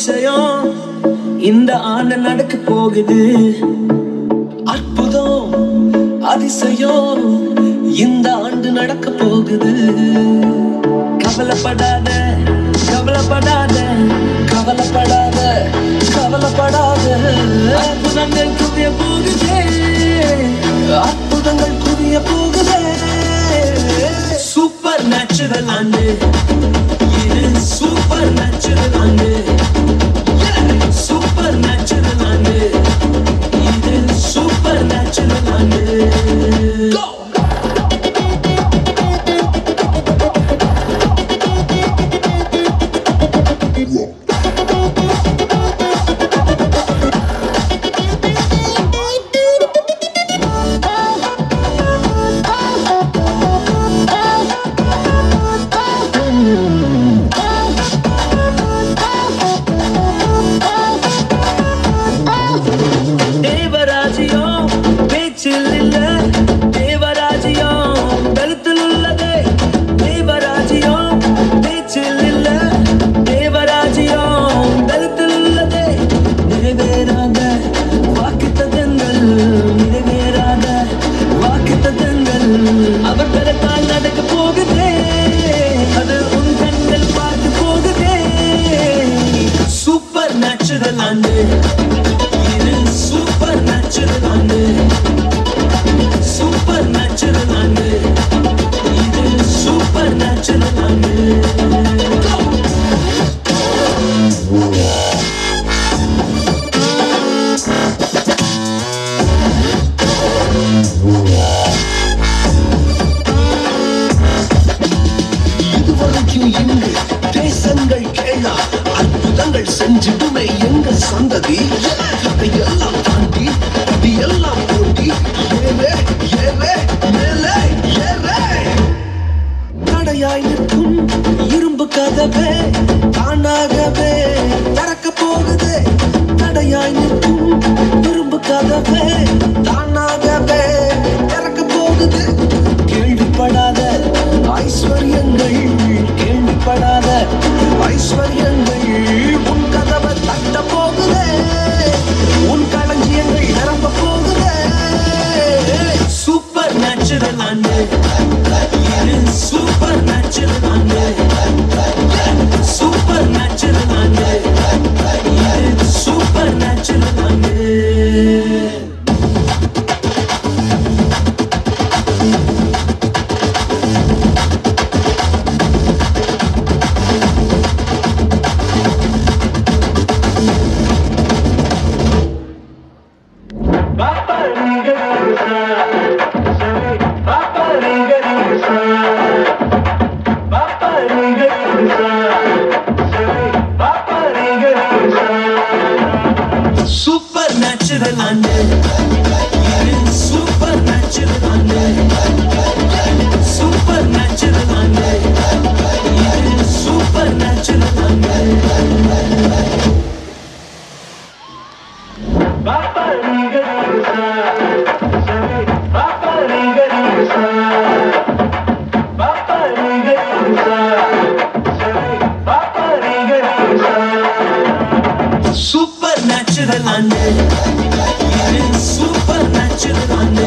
அதிசயம் இந்த ஆண்டு நடக்க போகுது. அற்புதம் அதிசயம் இந்த ஆண்டு நடக்க போகுது. கவலைப்படாத கவலைப்படாத கவலைப்படாத கவலைப்படாத. அற்புதங்கள் குவிய போகுதே, அற்புதங்கள் குவிய போகுதே. சூப்பர் நேச்சுரல் ஆண்டு இது, சூப்பர் நேச்சுரல் ஆண்டு, சூப்பர் நேச்சுரல் ஆண்டு இது, சூப்பர் நேச்சுரல் ஆண்டு. தேவராஜ்யம் பேச்சில் இல்ல, தேவராஜ்யம் கருத்தில் உள்ளதே. தேவராஜ்யம் பேச்சில் இல்ல, தேவராஜ்யம் கருத்தில் உள்ளதே. நிறைவேறாத வாக்குத்தத்தங்கள், நிறைவேறாத வாக்குத்தத்தங்கள் அவர் பெறத்தால் நடக்க போகுதே. அது உன் கண்கள் பார்த்து போகுதே. சூப்பர் நேச்சுரல் ஆண்டு இது, சூப்பர் நேச்சுரல் ஆண்டு, சூப்பர் நேச்சுரல் ஆண்டு இது, சூப்பர் நேச்சுரல் ஆண்டு. இதுவரைக்கும் இங்கு தேசங்கள் கேளா, அற்புதங்கள் செஞ்சிடுமே எங்க சந்ததி. இதையெல்லாம் தாண்டி இதையெல்லாம் போட்டி ஏவே ஏவே மேலே ஏவே. தடையாய் நிற்கும் இரும்பு கதவே தானாகவே திறக்க போகுது. தடையாய் நிற்கும் இரும்பு கதவே தானாகவே திறக்க போகுது. கேள்விப்படாத ஐஸ்வர்யங்கள், கேள்விப்படாத ஐஸ்வர்யங்கள் உன் கதவை தட்ட போகுதே. உன் களஞ்சியங்கள் நிரம்ப போகுதே. சூப்பர் நேச்சுரல் ஆண்டு இது, சூப்பர் நேச்சுரல் ஆண்டு, சூப்பர் நேச்சுரல் ஆண்டு இது, சூப்பர் நேச்சுரல் ஆண்டு. சூப்பர் நேச்சுரல் ஆண்டு இது, சூப்பர் நேச்சுரல் ஆண்டு, சூப்பர் நேச்சுரல் ஆண்டு இது, சூப்பர் நேச்சுரல் ஆண்டு. சூப்பர் நேச்சுரல் ஆண்டு இது, சூப்பர் நேச்சுரல் ஆண்டு.